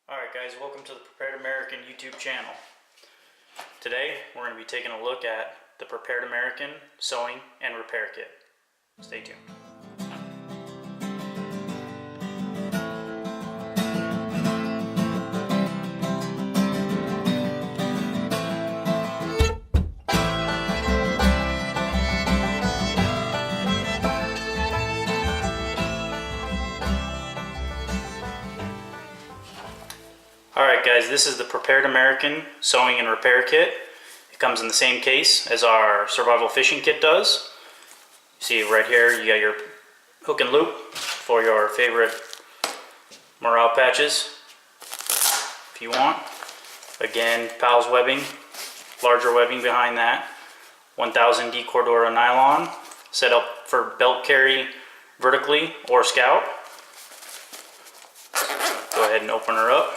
Alright guys, welcome to the Prepared American YouTube channel. Today we're going to be taking a look at the Prepared American Sewing and Repair Kit. Stay tuned. Alright guys, this is the Prepared American Sewing and Repair Kit. It comes in the same case as our Survival Fishing Kit does. You see right here you got your hook and loop for your favorite morale patches if you want. Again, Pals webbing, larger webbing behind that. 1000 D Cordura nylon, set up for belt carry vertically or scout. Go ahead and open her up.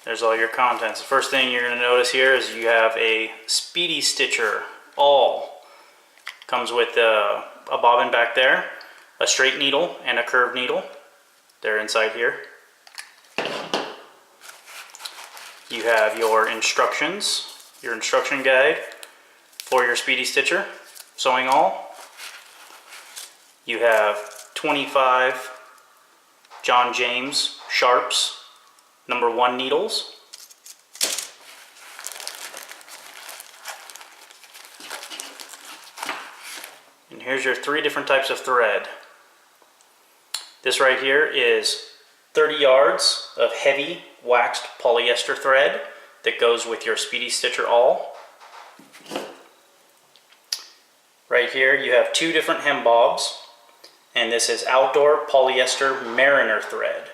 There's all your contents. The first thing you're going to notice here is you have a Speedy Stitcher awl. Comes with a bobbin back there, a straight needle and a curved needle. They're inside here. You have your instructions, your instruction guide for your Speedy Stitcher sewing awl. You have 25 John James Sharps number 1 needles. And here's your 3 different types of thread. This right here is 30 yards of heavy waxed polyester thread that goes with your Speedy Stitcher awl. Right here you have 2 different hem bobs, and this is outdoor polyester mariner thread.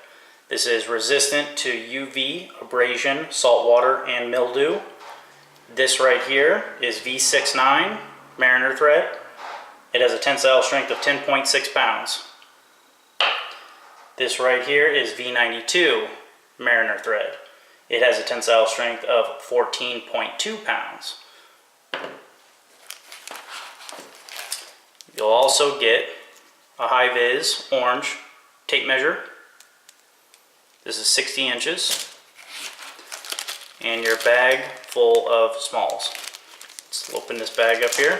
This is resistant to UV, abrasion, salt water, and mildew. This right here is V69 mariner thread. It has a tensile strength of 10.6 pounds. This right here is V92 mariner thread. It has a tensile strength of 14.2 pounds. You'll also get a high-vis orange tape measure. This is 60 inches, and your bag full of smalls. Let's open this bag up here.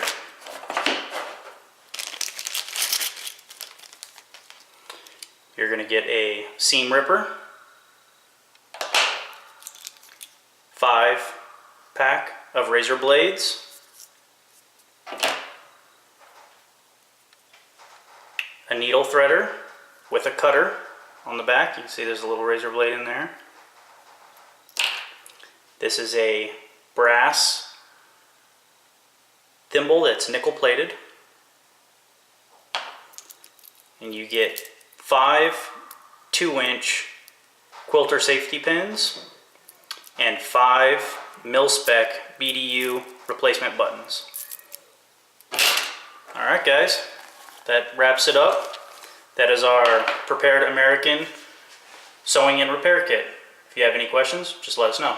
You're going to get a seam ripper, 5 pack of razor blades, a needle threader with a cutter on the back. You can see there's a little razor blade in there. This is a brass thimble that's nickel plated. And you get 5 2-inch quilter safety pins and 5 mil-spec BDU replacement buttons. Alright guys, that wraps it up. That is our Prepared American Sewing and Repair Kit. If you have any questions, just let us know.